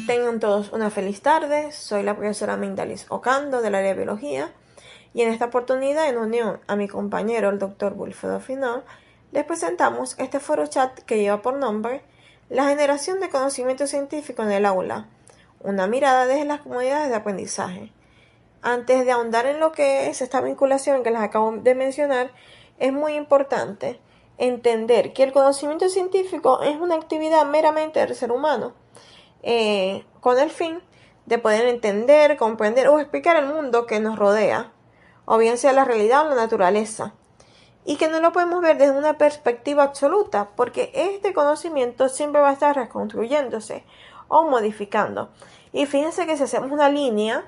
Tengan todos una feliz tarde. Soy la profesora Mindalis Ocando del área de biología y en esta oportunidad, en unión a mi compañero el doctor Wilfredo Finol, les presentamos este foro chat que lleva por nombre La generación de conocimiento científico en el aula, una mirada desde las comunidades de aprendizaje. Antes de ahondar en lo que es esta vinculación que les acabo de mencionar, es muy importante entender que el conocimiento científico es una actividad meramente del ser humano, con el fin de poder entender, comprender o explicar el mundo que nos rodea, o bien sea la realidad o la naturaleza, y que no lo podemos ver desde una perspectiva absoluta, porque este conocimiento siempre va a estar reconstruyéndose o modificando. Y fíjense que si hacemos una línea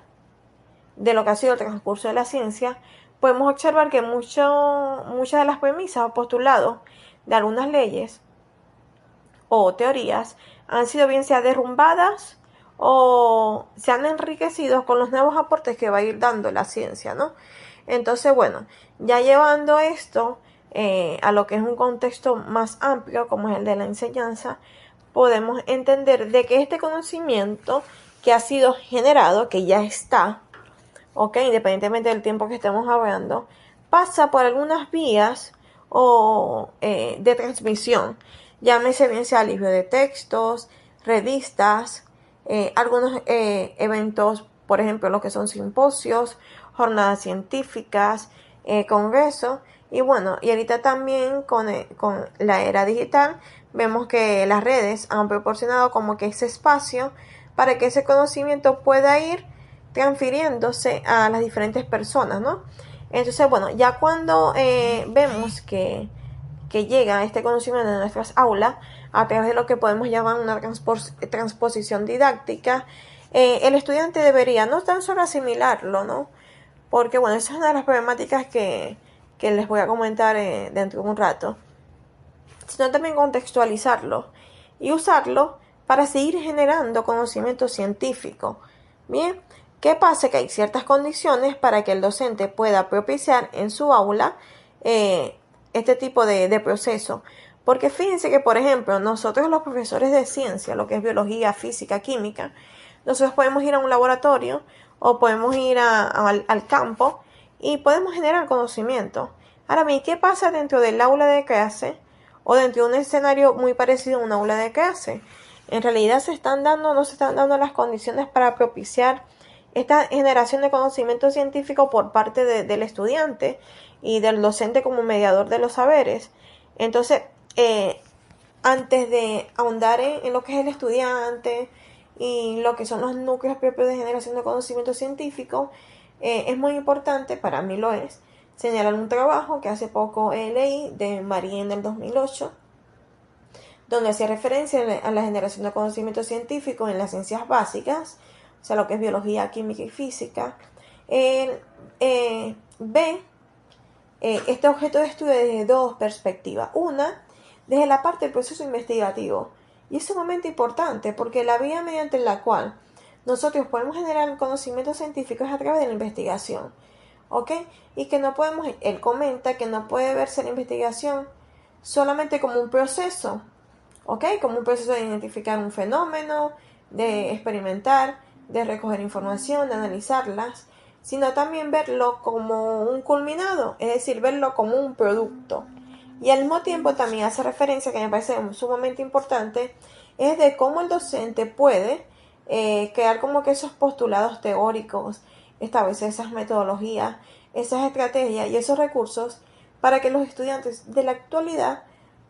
de lo que ha sido el transcurso de la ciencia, podemos observar que muchas de las premisas o postulados de algunas leyes o teorías han sido bien sea derrumbadas o se han enriquecido con los nuevos aportes que va a ir dando la ciencia, ¿no? Entonces, bueno, ya llevando esto a lo que es un contexto más amplio, como es el de la enseñanza, podemos entender de que este conocimiento que ha sido generado, que ya está, ¿ok? Independientemente del tiempo que estemos hablando, pasa por algunas vías de transmisión. Llámese bien sea libro de textos, revistas, algunos eventos, por ejemplo, lo que son simposios, jornadas científicas, congresos. Y bueno, y ahorita también con la era digital, vemos que las redes han proporcionado como que ese espacio para que ese conocimiento pueda ir transfiriéndose a las diferentes personas, ¿no? Entonces, bueno, ya cuando vemos que llega este conocimiento de nuestras aulas a través de lo que podemos llamar una transposición didáctica, el estudiante debería no tan solo asimilarlo, ¿no? Porque, bueno, esa es una de las problemáticas que les voy a comentar dentro de un rato, sino también contextualizarlo y usarlo para seguir generando conocimiento científico. Bien, ¿qué pasa? Que hay ciertas condiciones para que el docente pueda propiciar en su aula este tipo de proceso. Porque fíjense que, por ejemplo, nosotros los profesores de ciencia, lo que es biología, física, química, nosotros podemos ir a un laboratorio o podemos ir al campo y podemos generar conocimiento. Ahora bien, ¿qué pasa dentro del aula de clase o dentro de un escenario muy parecido a un aula de clase? En realidad no se están dando las condiciones para propiciar esta generación de conocimiento científico por parte del estudiante y del docente como mediador de los saberes. Entonces, antes de ahondar en lo que es el estudiante y lo que son los núcleos propios de generación de conocimiento científico, es muy importante, para mí lo es, señalar un trabajo que hace poco leí de Marie en el 2008, donde hacía referencia a la generación de conocimiento científico en las ciencias básicas, o sea, lo que es biología, química y física. Él ve este objeto de estudio desde dos perspectivas. Una, desde la parte del proceso investigativo. Y es sumamente importante porque la vía mediante la cual nosotros podemos generar conocimiento científico es a través de la investigación. ¿Ok? Y que no podemos, él comenta que no puede verse la investigación solamente como un proceso, ¿ok? Como un proceso de identificar un fenómeno, de experimentar, de recoger información, de analizarlas, sino también verlo como un culminado, es decir, verlo como un producto. Y al mismo tiempo también hace referencia, que me parece sumamente importante, es de cómo el docente puede crear como que esos postulados teóricos, establecer esas metodologías, esas estrategias y esos recursos para que los estudiantes de la actualidad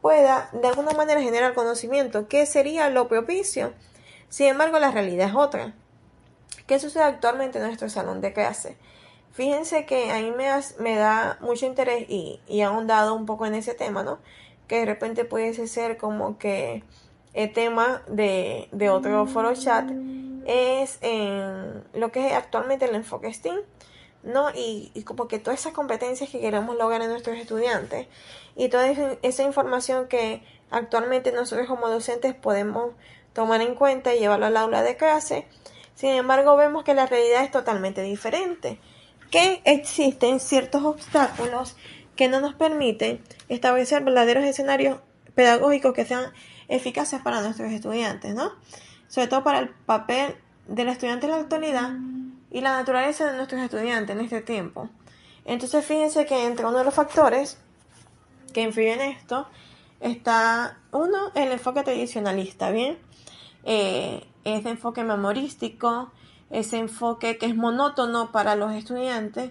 puedan de alguna manera generar conocimiento, que sería lo propicio. Sin embargo, la realidad es otra. ¿Qué sucede actualmente en nuestro salón de clase? Fíjense que a mí me da mucho interés y he ahondado un poco en ese tema, ¿no? Que de repente pudiese ser como que el tema de otro foro chat es en lo que es actualmente el enfoque STEAM, ¿no? Y como que todas esas competencias que queremos lograr en nuestros estudiantes y toda esa información que actualmente nosotros como docentes podemos tomar en cuenta y llevarlo al aula de clase. Sin embargo, vemos que la realidad es totalmente diferente, que existen ciertos obstáculos que no nos permiten establecer verdaderos escenarios pedagógicos que sean eficaces para nuestros estudiantes, ¿no? sobre todo para el papel del estudiante en la actualidad y la naturaleza de nuestros estudiantes en este tiempo. Entonces fíjense que entre uno de los factores que influyen en esto está, uno, el enfoque tradicionalista, ¿bien? Ese enfoque memorístico, ese enfoque que es monótono para los estudiantes,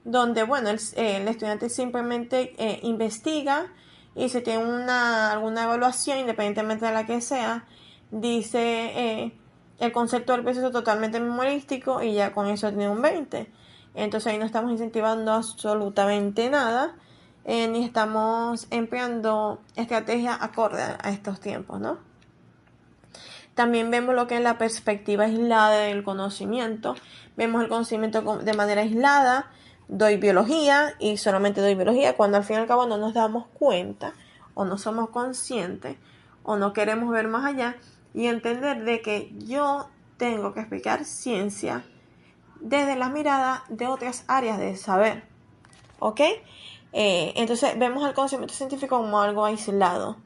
donde, bueno, el estudiante simplemente investiga y se tiene alguna evaluación, independientemente de la que sea, dice el concepto del proceso totalmente memorístico y ya con eso tiene un 20. Entonces ahí no estamos incentivando absolutamente nada, ni estamos empleando estrategias acorde a estos tiempos, ¿no? También vemos lo que es la perspectiva aislada del conocimiento. Vemos el conocimiento de manera aislada. Doy biología y solamente doy biología cuando al fin y al cabo no nos damos cuenta o no somos conscientes o no queremos ver más allá y entender de que yo tengo que explicar ciencia desde la mirada de otras áreas del saber. ¿Ok? Entonces vemos el conocimiento científico como algo aislado.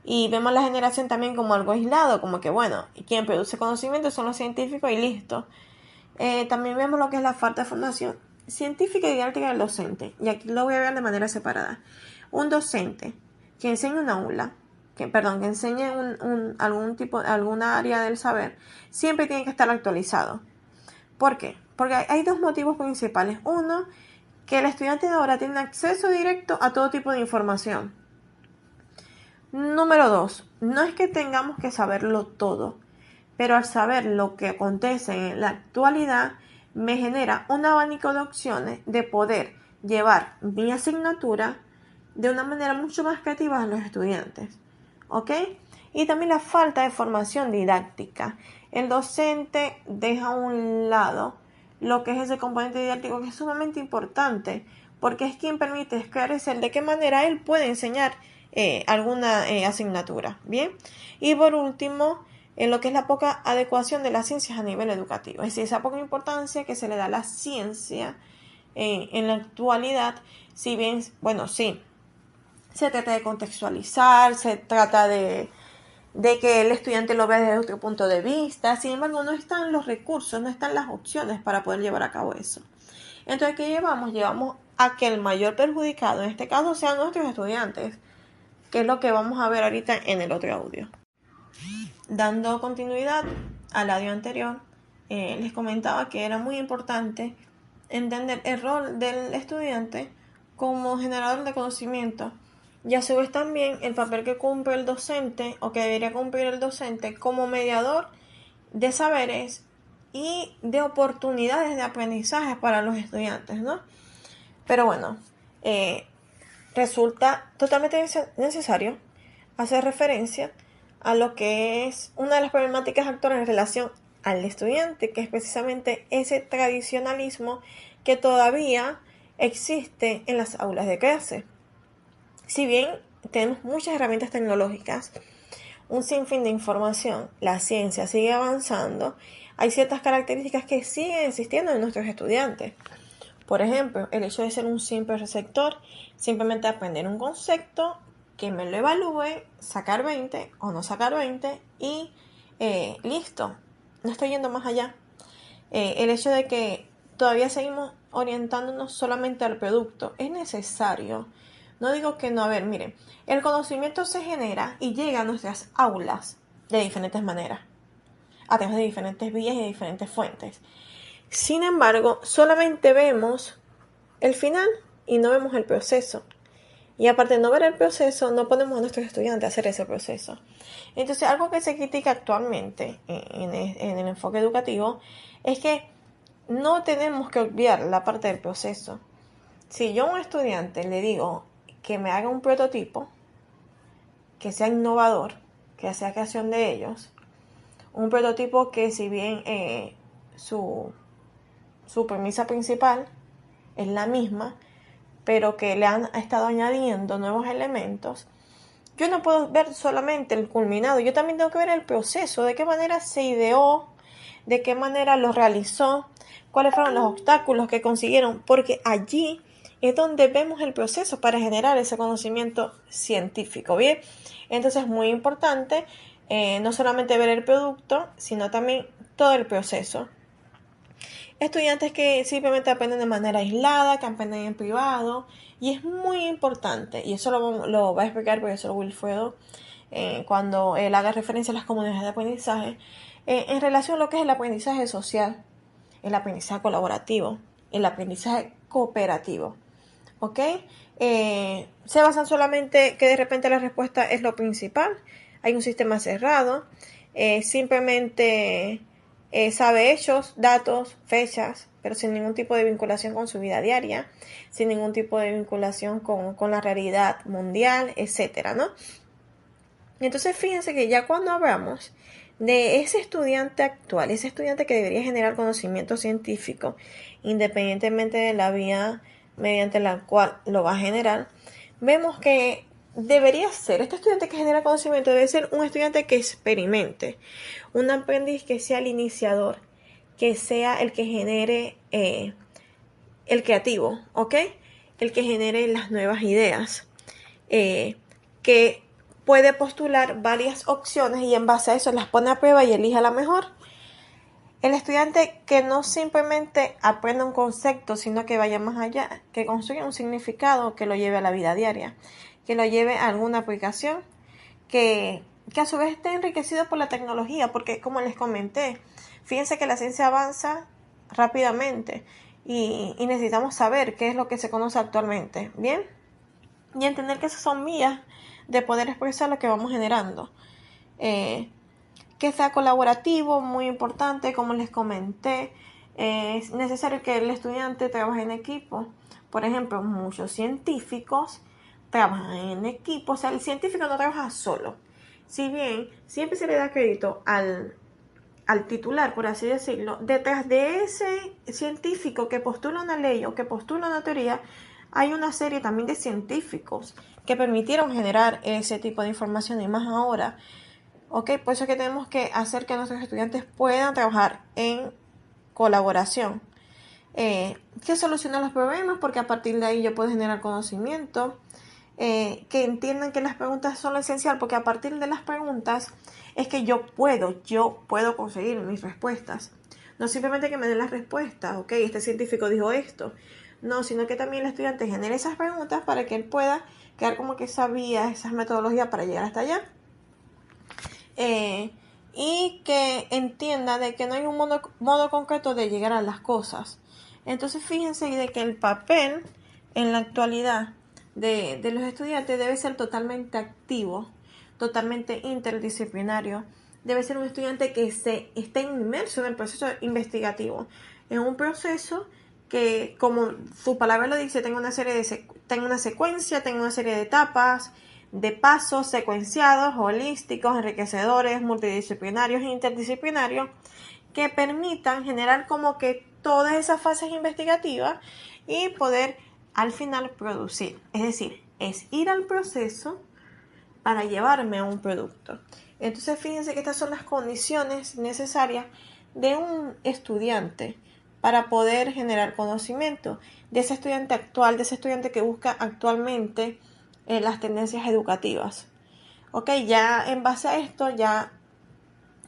Y vemos la generación también como algo aislado, como que bueno, quien produce conocimiento son los científicos y listo. También vemos lo que es la falta de formación científica y didáctica del docente. Y aquí lo voy a ver de manera separada. Un docente que enseña un aula, que enseñe alguna área del saber, siempre tiene que estar actualizado. ¿Por qué? Porque hay dos motivos principales. Uno, que el estudiante de ahora tiene acceso directo a todo tipo de información. Número 2. No es que tengamos que saberlo todo, pero al saber lo que acontece en la actualidad, me genera un abanico de opciones de poder llevar mi asignatura de una manera mucho más creativa a los estudiantes. ¿Ok? Y también la falta de formación didáctica. El docente deja a un lado lo que es ese componente didáctico que es sumamente importante, porque es quien permite esclarecer de qué manera él puede enseñar alguna asignatura. Bien, y por último, en lo que es la poca adecuación de las ciencias a nivel educativo, es decir, esa poca importancia que se le da a la ciencia en la actualidad, si bien, bueno, sí, se trata de contextualizar, se trata de que el estudiante lo vea desde otro punto de vista, sin embargo no están los recursos, no están las opciones para poder llevar a cabo eso. Entonces, ¿qué llevamos? Llevamos a que el mayor perjudicado en este caso sean nuestros estudiantes, que es lo que vamos a ver ahorita en el otro audio. Dando continuidad al audio anterior, les comentaba que era muy importante entender el rol del estudiante como generador de conocimiento y a su vez también el papel que cumple el docente o que debería cumplir el docente como mediador de saberes y de oportunidades de aprendizaje para los estudiantes, ¿no? Pero bueno, resulta totalmente necesario hacer referencia a lo que es una de las problemáticas actuales en relación al estudiante, que es precisamente ese tradicionalismo que todavía existe en las aulas de clase. Si bien tenemos muchas herramientas tecnológicas, un sinfín de información, la ciencia sigue avanzando, hay ciertas características que siguen existiendo en nuestros estudiantes. Por ejemplo, el hecho de ser un simple receptor, simplemente aprender un concepto, que me lo evalúe, sacar 20 o no sacar 20 y listo, no estoy yendo más allá. El hecho de que todavía seguimos orientándonos solamente al producto es necesario. No digo que no, a ver, miren, el conocimiento se genera y llega a nuestras aulas de diferentes maneras, a través de diferentes vías y de diferentes fuentes. Sin embargo, solamente vemos el final y no vemos el proceso. Y aparte de no ver el proceso, no ponemos a nuestros estudiantes a hacer ese proceso. Entonces, algo que se critica actualmente en el enfoque educativo es que no tenemos que olvidar la parte del proceso. Si yo a un estudiante le digo que me haga un prototipo, que sea innovador, que sea creación de ellos, un prototipo que si bien su premisa principal es la misma, pero que le han estado añadiendo nuevos elementos, yo no puedo ver solamente el culminado, yo también tengo que ver el proceso, de qué manera se ideó, de qué manera lo realizó, cuáles fueron los obstáculos que consiguieron, porque allí es donde vemos el proceso para generar ese conocimiento científico, ¿bien? Entonces es muy importante no solamente ver el producto, sino también todo el proceso. Estudiantes que simplemente aprenden de manera aislada, que aprenden en privado, y es muy importante, y eso lo va a explicar el profesor Wilfredo cuando él haga referencia a las comunidades de aprendizaje, en relación a lo que es el aprendizaje social, el aprendizaje colaborativo, el aprendizaje cooperativo. ¿Ok? Se basan solamente que de repente la respuesta es lo principal. Hay un sistema cerrado. Simplemente sabe hechos, datos, fechas, pero sin ningún tipo de vinculación con su vida diaria, sin ningún tipo de vinculación con la realidad mundial, etcétera, ¿no? Entonces fíjense que ya cuando hablamos de ese estudiante actual, ese estudiante que debería generar conocimiento científico, independientemente de la vía mediante la cual lo va a generar, vemos que debería ser, este estudiante que genera conocimiento debe ser un estudiante que experimente, un aprendiz que sea el iniciador, que sea el que genere el creativo, ¿ok? El que genere las nuevas ideas, que puede postular varias opciones y en base a eso las pone a prueba y elija la mejor. El estudiante que no simplemente aprenda un concepto, sino que vaya más allá, que construya un significado que lo lleve a la vida diaria, que lo lleve a alguna aplicación, que a su vez esté enriquecido por la tecnología, porque como les comenté, fíjense que la ciencia avanza rápidamente y necesitamos saber qué es lo que se conoce actualmente, ¿bien? Y entender que esas son vías de poder expresar lo que vamos generando. Que sea colaborativo, muy importante, como les comenté, es necesario que el estudiante trabaje en equipo. Por ejemplo, muchos científicos trabajan en equipo, o sea, el científico no trabaja solo. Si bien siempre se le da crédito al titular, por así decirlo, detrás de ese científico que postula una ley o que postula una teoría, hay una serie también de científicos que permitieron generar ese tipo de información y más ahora. ¿Ok? Por eso es que tenemos que hacer que nuestros estudiantes puedan trabajar en colaboración. Que solucionan los problemas, porque a partir de ahí yo puedo generar conocimiento. Que entiendan que las preguntas son lo esencial, porque a partir de las preguntas es que yo puedo conseguir mis respuestas. No simplemente que me den las respuestas, ok, este científico dijo esto. No, sino que también el estudiante genere esas preguntas para que él pueda crear como que esa vía, esas metodologías para llegar hasta allá. Y que entienda de que no hay un modo concreto de llegar a las cosas. Entonces fíjense de que el papel en la actualidad de los estudiantes debe ser totalmente activo, totalmente interdisciplinario. Debe ser un estudiante que esté inmerso en el proceso investigativo, en un proceso que, como su palabra lo dice, tenga una secuencia, tenga una serie de etapas, de pasos secuenciados, holísticos, enriquecedores, multidisciplinarios e interdisciplinarios, que permitan generar como que todas esas fases investigativas y poder al final producir. Es decir, es ir al proceso para llevarme a un producto. Entonces fíjense que estas son las condiciones necesarias de un estudiante para poder generar conocimiento, de ese estudiante actual, de ese estudiante que busca actualmente las tendencias educativas. Ok, ya en base a esto, ya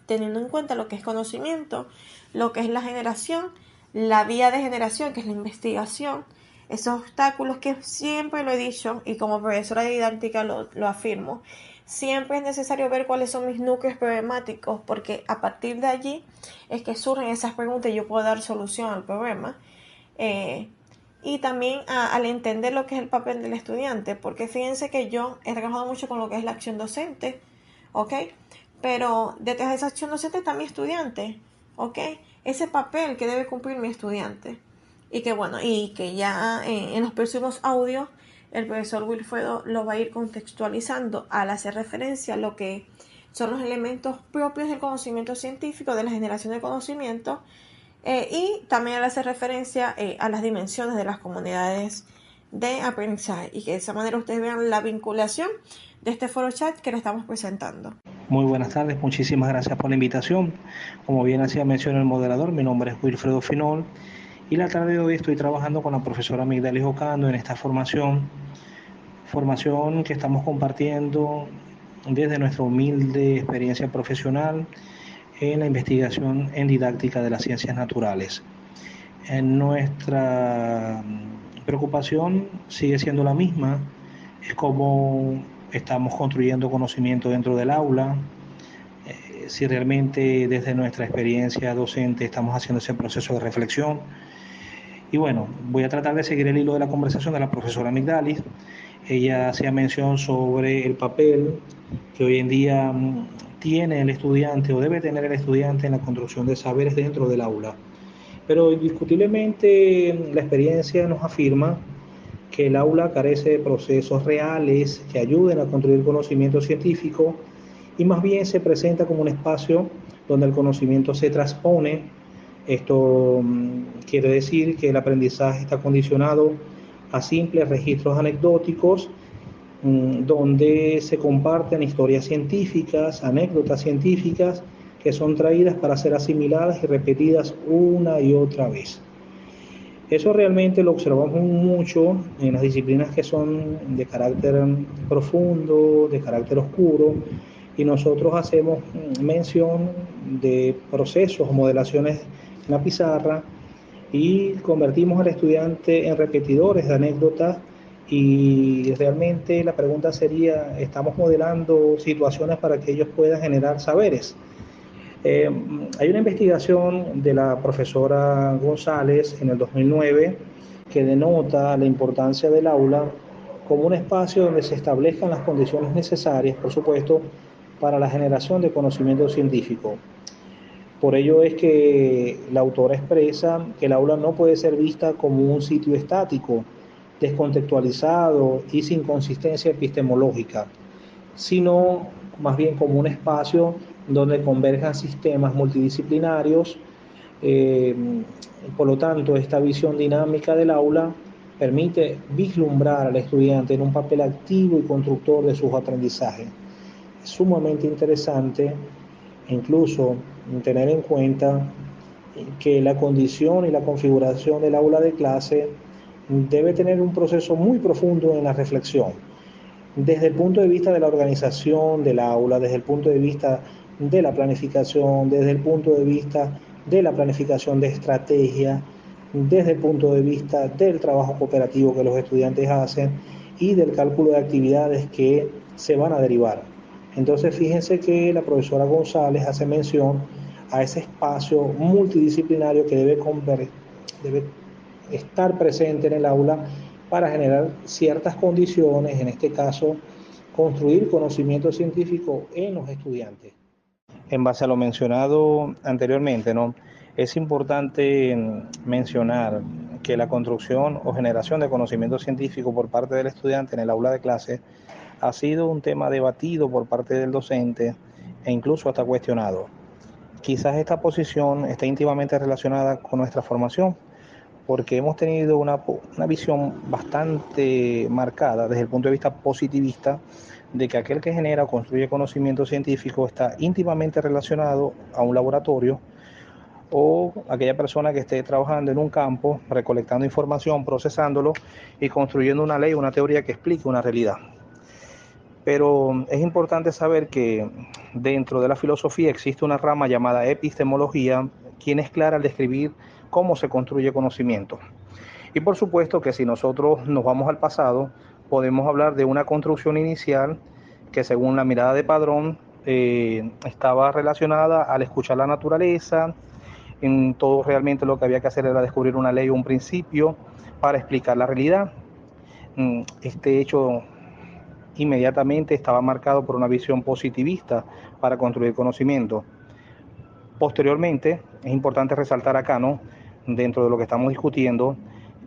teniendo en cuenta lo que es conocimiento, lo que es la generación, la vía de generación, que es la investigación, esos obstáculos que siempre lo he dicho y como profesora de didáctica lo afirmo, siempre es necesario ver cuáles son mis núcleos problemáticos, porque a partir de allí es que surgen esas preguntas y yo puedo dar solución al problema. Y también al entender lo que es el papel del estudiante, porque fíjense que yo he trabajado mucho con lo que es la acción docente, ¿ok? Pero detrás de esa acción docente está mi estudiante, ¿ok? Ese papel que debe cumplir mi estudiante. Y que bueno, y que ya en los próximos audios el profesor Wilfredo lo va a ir contextualizando al hacer referencia a lo que son los elementos propios del conocimiento científico, de la generación de conocimiento, y también al hacer referencia a las dimensiones de las comunidades de aprendizaje y que de esa manera ustedes vean la vinculación de este foro chat que le estamos presentando. Muy buenas tardes, muchísimas gracias por la invitación. Como bien hacía mención el moderador, mi nombre es Wilfredo Finol y la tarde de hoy estoy trabajando con la profesora Migdalis Ocando en esta formación que estamos compartiendo desde nuestra humilde experiencia profesional en la investigación en didáctica de las ciencias naturales. En nuestra preocupación sigue siendo la misma, es cómo estamos construyendo conocimiento dentro del aula, si realmente desde nuestra experiencia docente estamos haciendo ese proceso de reflexión. Y bueno, voy a tratar de seguir el hilo de la conversación de la profesora Migdalis. Ella hacía mención sobre el papel que hoy en día tiene el estudiante o debe tener el estudiante en la construcción de saberes dentro del aula. Pero indiscutiblemente la experiencia nos afirma que el aula carece de procesos reales que ayuden a construir conocimiento científico y más bien se presenta como un espacio donde el conocimiento se transpone. Esto quiere decir que el aprendizaje está condicionado a simples registros anecdóticos donde se comparten historias científicas, anécdotas científicas que son traídas para ser asimiladas y repetidas una y otra vez. Eso realmente lo observamos mucho en las disciplinas que son de carácter profundo, de carácter oscuro, y nosotros hacemos mención de procesos o modelaciones en la pizarra y convertimos al estudiante en repetidores de anécdotas y realmente la pregunta sería, ¿estamos modelando situaciones para que ellos puedan generar saberes? Hay una investigación de la profesora González en el 2009 que denota la importancia del aula como un espacio donde se establezcan las condiciones necesarias, por supuesto, para la generación de conocimiento científico. Por ello es que la autora expresa que el aula no puede ser vista como un sitio estático, descontextualizado y sin consistencia epistemológica, sino más bien como un espacio donde converjan sistemas multidisciplinarios. Por lo tanto, esta visión dinámica del aula permite vislumbrar al estudiante en un papel activo y constructor de sus aprendizajes. Es sumamente interesante incluso tener en cuenta que la condición y la configuración del aula de clase debe tener un proceso muy profundo en la reflexión, desde el punto de vista de la organización del aula, desde el punto de vista de la planificación, desde el punto de vista de la planificación de estrategia, desde el punto de vista del trabajo cooperativo que los estudiantes hacen y del cálculo de actividades que se van a derivar. Entonces fíjense que la profesora González hace mención a ese espacio multidisciplinario que debe estar presente en el aula para generar ciertas condiciones, en este caso, construir conocimiento científico en los estudiantes. En base a lo mencionado anteriormente, ¿no? Es importante mencionar que la construcción o generación de conocimiento científico por parte del estudiante en el aula de clase ha sido un tema debatido por parte del docente e incluso hasta cuestionado. Quizás esta posición esté íntimamente relacionada con nuestra formación, porque hemos tenido una visión bastante marcada desde el punto de vista positivista de que aquel que genera o construye conocimiento científico está íntimamente relacionado a un laboratorio o aquella persona que esté trabajando en un campo, recolectando información, procesándolo y construyendo una ley, una teoría que explique una realidad. Pero es importante saber que dentro de la filosofía existe una rama llamada epistemología, quien es clara al describir cómo se construye conocimiento. Y por supuesto que si nosotros nos vamos al pasado, podemos hablar de una construcción inicial que según la mirada de Padrón estaba relacionada al escuchar la naturaleza. En todo realmente lo que había que hacer era descubrir una ley o un principio para explicar la realidad. Este hecho inmediatamente estaba marcado por una visión positivista para construir conocimiento. Posteriormente, es importante resaltar acá, ¿no?, dentro de lo que estamos discutiendo,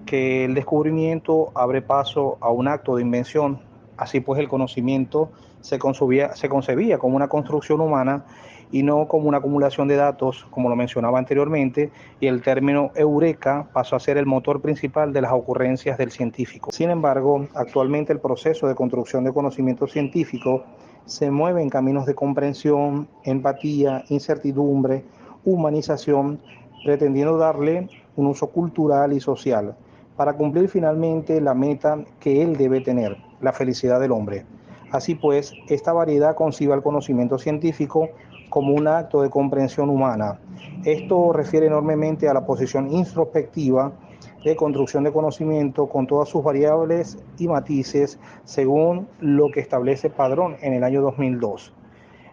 que el descubrimiento abre paso a un acto de invención. Así pues, el conocimiento se concebía como una construcción humana y no como una acumulación de datos, como lo mencionaba anteriormente, y el término eureka pasó a ser el motor principal de las ocurrencias del científico. Sin embargo, actualmente el proceso de construcción de conocimiento científico se mueve en caminos de comprensión, empatía, incertidumbre, humanización, pretendiendo darle un uso cultural y social para cumplir finalmente la meta que él debe tener, la felicidad del hombre. Así pues, esta variedad concibe el conocimiento científico como un acto de comprensión humana. Esto refiere enormemente a la posición introspectiva de construcción de conocimiento con todas sus variables y matices según lo que establece Padrón en el año 2002.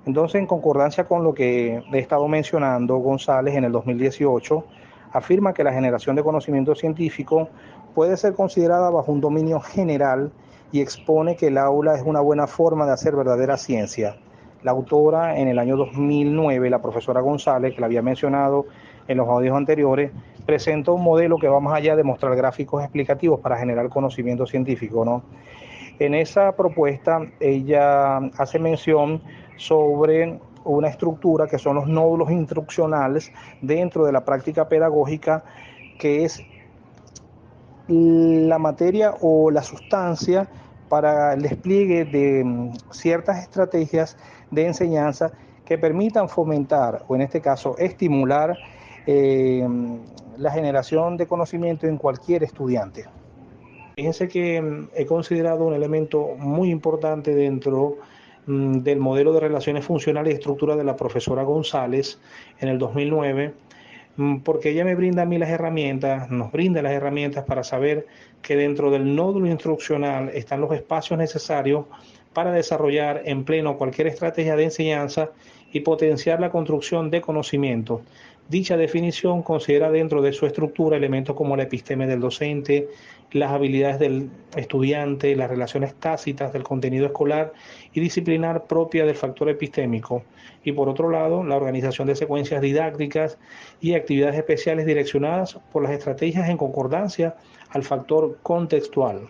Entonces, en concordancia con lo que he estado mencionando, González en el 2018 afirma que la generación de conocimiento científico puede ser considerada bajo un dominio general y expone que el aula es una buena forma de hacer verdadera ciencia. La autora en el año 2009, la profesora González, que la había mencionado en los audios anteriores, presentó un modelo que va más allá de mostrar gráficos explicativos para generar conocimiento científico, ¿no? En esa propuesta ella hace mención sobre una estructura que son los nódulos instruccionales dentro de la práctica pedagógica, que es la materia o la sustancia para el despliegue de ciertas estrategias de enseñanza que permitan fomentar, o en este caso estimular, la generación de conocimiento en cualquier estudiante. Fíjense que he considerado un elemento muy importante dentro del modelo de relaciones funcionales y estructura de la profesora González en el 2009, porque ella me brinda a mí las herramientas, nos brinda las herramientas para saber que dentro del nódulo instruccional están los espacios necesarios para desarrollar en pleno cualquier estrategia de enseñanza y potenciar la construcción de conocimiento. Dicha definición considera dentro de su estructura elementos como la episteme del docente, las habilidades del estudiante, las relaciones tácitas del contenido escolar y disciplinar propia del factor epistémico. Y por otro lado, la organización de secuencias didácticas y actividades especiales direccionadas por las estrategias en concordancia al factor contextual.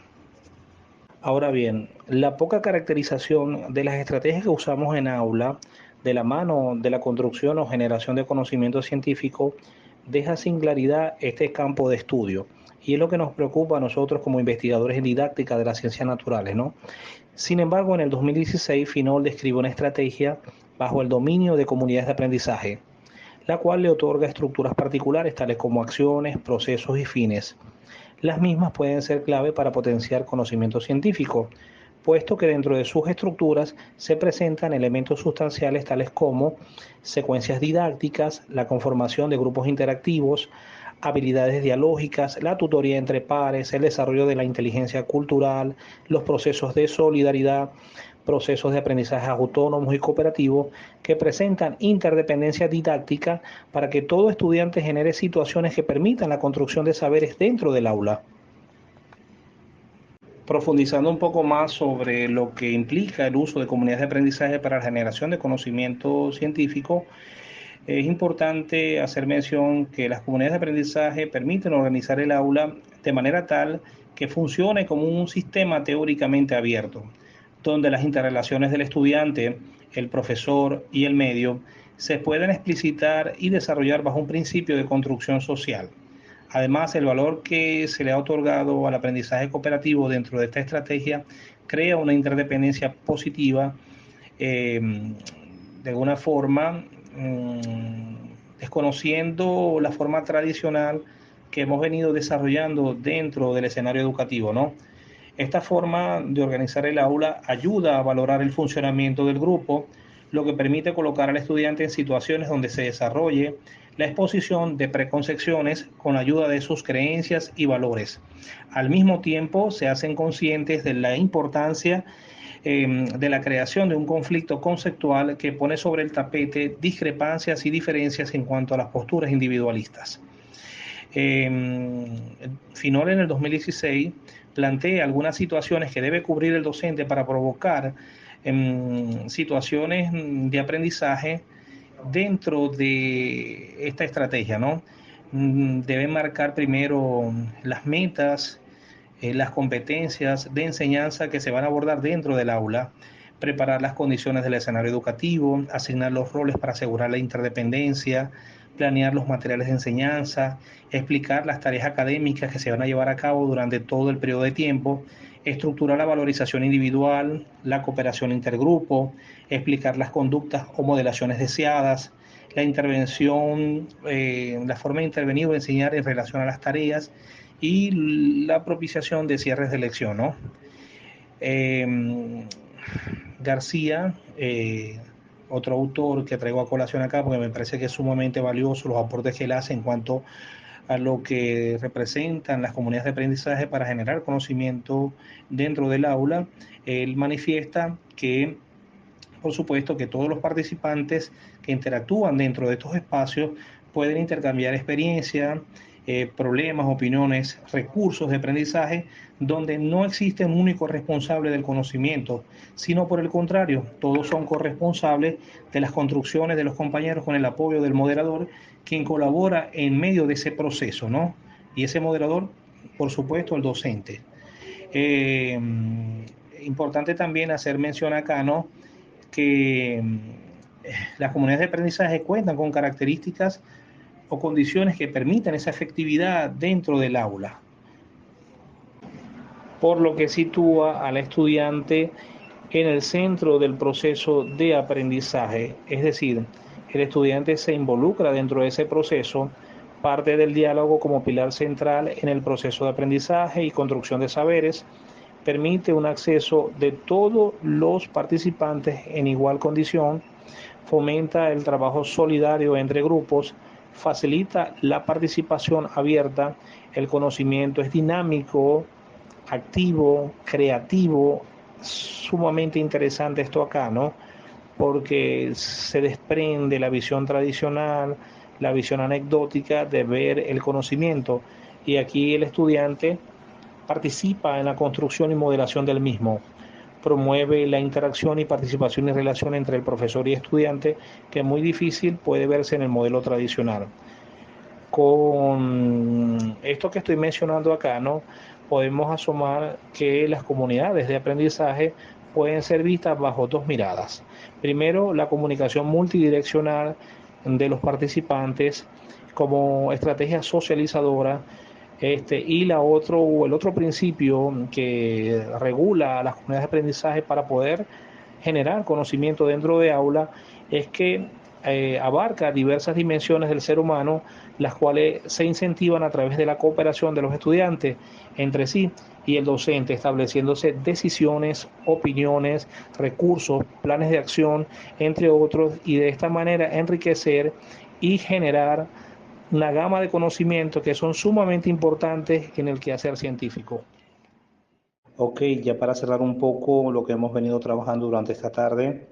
Ahora bien, la poca caracterización de las estrategias que usamos en aula de la mano de la construcción o generación de conocimiento científico deja sin claridad este campo de estudio. Y es lo que nos preocupa a nosotros como investigadores en didáctica de las ciencias naturales, ¿no? Sin embargo, en el 2016, Finol describe una estrategia bajo el dominio de comunidades de aprendizaje, la cual le otorga estructuras particulares tales como acciones, procesos y fines. Las mismas pueden ser clave para potenciar conocimiento científico, puesto que dentro de sus estructuras se presentan elementos sustanciales tales como secuencias didácticas, la conformación de grupos interactivos, habilidades dialógicas, la tutoría entre pares, el desarrollo de la inteligencia cultural, los procesos de solidaridad, procesos de aprendizaje autónomos y cooperativos que presentan interdependencia didáctica para que todo estudiante genere situaciones que permitan la construcción de saberes dentro del aula. Profundizando un poco más sobre lo que implica el uso de comunidades de aprendizaje para la generación de conocimiento científico, es importante hacer mención que las comunidades de aprendizaje permiten organizar el aula de manera tal que funcione como un sistema teóricamente abierto, donde las interrelaciones del estudiante, el profesor y el medio se pueden explicitar y desarrollar bajo un principio de construcción social. Además, el valor que se le ha otorgado al aprendizaje cooperativo dentro de esta estrategia crea una interdependencia positiva, de alguna forma, desconociendo la forma tradicional que hemos venido desarrollando dentro del escenario educativo, ¿no? Esta forma de organizar el aula ayuda a valorar el funcionamiento del grupo, lo que permite colocar al estudiante en situaciones donde se desarrolle la exposición de preconcepciones con ayuda de sus creencias y valores. Al mismo tiempo, se hacen conscientes de la importancia de la creación de un conflicto conceptual que pone sobre el tapete discrepancias y diferencias en cuanto a las posturas individualistas. Finol en el 2016 plantea algunas situaciones que debe cubrir el docente para provocar situaciones de aprendizaje dentro de esta estrategia, ¿no? Debe marcar primero las metas, las competencias de enseñanza que se van a abordar dentro del aula, preparar las condiciones del escenario educativo, asignar los roles para asegurar la interdependencia, planear los materiales de enseñanza, explicar las tareas académicas que se van a llevar a cabo durante todo el periodo de tiempo, estructurar la valorización individual, la cooperación intergrupo, explicar las conductas o modelaciones deseadas, la intervención, la forma de intervenir o enseñar en relación a las tareas y la propiciación de cierres de lección, ¿no? García, otro autor que traigo a colación acá porque me parece que es sumamente valioso los aportes que él hace en cuanto a lo que representan las comunidades de aprendizaje para generar conocimiento dentro del aula. Él manifiesta que, por supuesto, que todos los participantes que interactúan dentro de estos espacios pueden intercambiar experiencia, problemas, opiniones, recursos de aprendizaje, donde no existe un único responsable del conocimiento, sino por el contrario, todos son corresponsables de las construcciones de los compañeros con el apoyo del moderador, quien colabora en medio de ese proceso, ¿no? Y ese moderador, por supuesto, el docente. Eh, Importante también hacer mención acá, ¿no? Que las comunidades de aprendizaje cuentan con características o condiciones que permitan esa efectividad dentro del aula, por lo que sitúa al estudiante en el centro del proceso de aprendizaje, es decir, el estudiante se involucra dentro de ese proceso, parte del diálogo como pilar central en el proceso de aprendizaje y construcción de saberes, permite un acceso de todos los participantes en igual condición, fomenta el trabajo solidario entre grupos, facilita la participación abierta, el conocimiento es dinámico, activo, creativo, sumamente interesante esto acá, ¿no? Porque se desprende la visión tradicional, la visión anecdótica de ver el conocimiento, y aquí el estudiante participa en la construcción y modelación del mismo, promueve la interacción y participación y relación entre el profesor y estudiante, que es muy difícil puede verse en el modelo tradicional. Con esto que estoy mencionando acá, ¿no? Podemos asomar que las comunidades de aprendizaje pueden ser vistas bajo dos miradas. Primero, la comunicación multidireccional de los participantes como estrategia socializadora, y el otro principio que regula a las comunidades de aprendizaje para poder generar conocimiento dentro de aula es que abarca diversas dimensiones del ser humano, las cuales se incentivan a través de la cooperación de los estudiantes entre sí y el docente, estableciéndose decisiones, opiniones, recursos, planes de acción, entre otros, y de esta manera enriquecer y generar una gama de conocimientos que son sumamente importantes en el quehacer científico. Ok, ya para cerrar un poco lo que hemos venido trabajando durante esta tarde,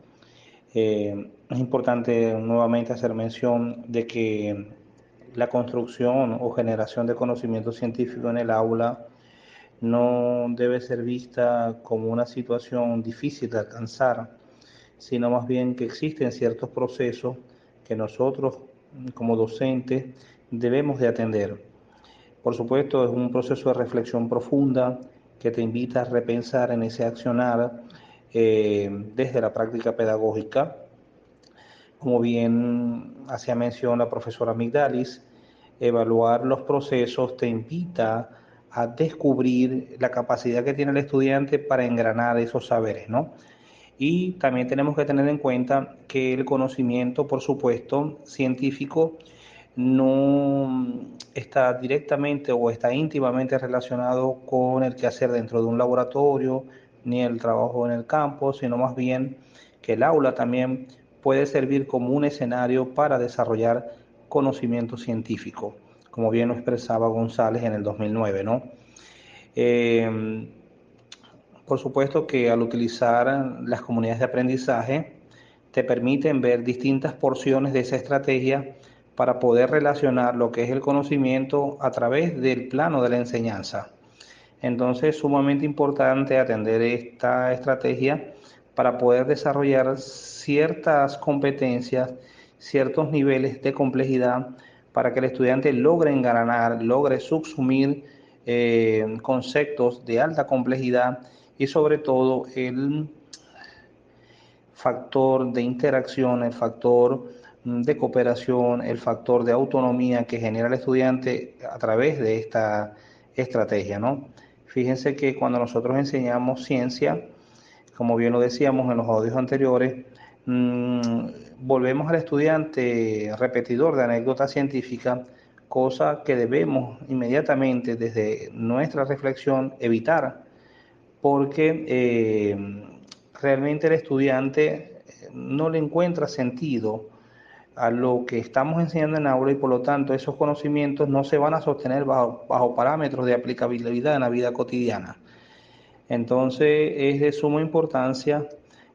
es importante nuevamente hacer mención de que la construcción o generación de conocimiento científico en el aula no debe ser vista como una situación difícil de alcanzar, sino más bien que existen ciertos procesos que nosotros como docentes debemos de atender. Por supuesto, es un proceso de reflexión profunda que te invita a repensar en ese accionar desde la práctica pedagógica. Como bien hacía mención la profesora Migdalis, evaluar los procesos te invita a descubrir la capacidad que tiene el estudiante para engranar esos saberes, ¿no? Y también tenemos que tener en cuenta que el conocimiento, por supuesto, científico, no está directamente o está íntimamente relacionado con el quehacer dentro de un laboratorio, ni el trabajo en el campo, sino más bien que el aula también puede servir como un escenario para desarrollar conocimiento científico, como bien lo expresaba González en el 2009, ¿no? Eh, por supuesto que al utilizar las comunidades de aprendizaje te permiten ver distintas porciones de esa estrategia para poder relacionar lo que es el conocimiento a través del plano de la enseñanza. Entonces es sumamente importante atender esta estrategia para poder desarrollar ciertas competencias, ciertos niveles de complejidad para que el estudiante logre engranar, logre subsumir conceptos de alta complejidad y sobre todo el factor de interacción, el factor de cooperación, el factor de autonomía que genera el estudiante a través de esta estrategia, ¿no? Fíjense que cuando nosotros enseñamos ciencia, como bien lo decíamos en los audios anteriores, volvemos al estudiante repetidor de anécdotas científicas, cosa que debemos inmediatamente desde nuestra reflexión evitar, porque realmente el estudiante no le encuentra sentido a lo que estamos enseñando en aula y por lo tanto esos conocimientos no se van a sostener bajo parámetros de aplicabilidad en la vida cotidiana. Entonces es de suma importancia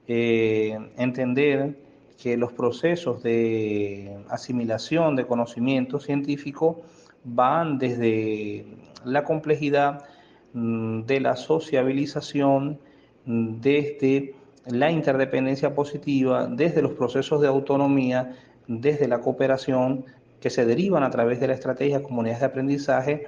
entender que los procesos de asimilación de conocimiento científico van desde la complejidad de la sociabilización, desde la interdependencia positiva, desde los procesos de autonomía, desde la cooperación que se derivan a través de la estrategia de comunidades de aprendizaje,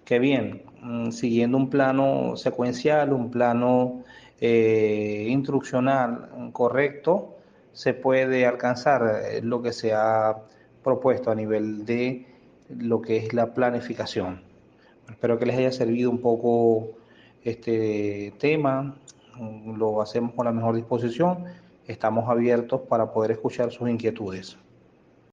que bien, siguiendo un plano secuencial, un plano instruccional correcto, se puede alcanzar lo que se ha propuesto a nivel de lo que es la planificación. Espero que les haya servido un poco este tema, lo hacemos con la mejor disposición, estamos abiertos para poder escuchar sus inquietudes.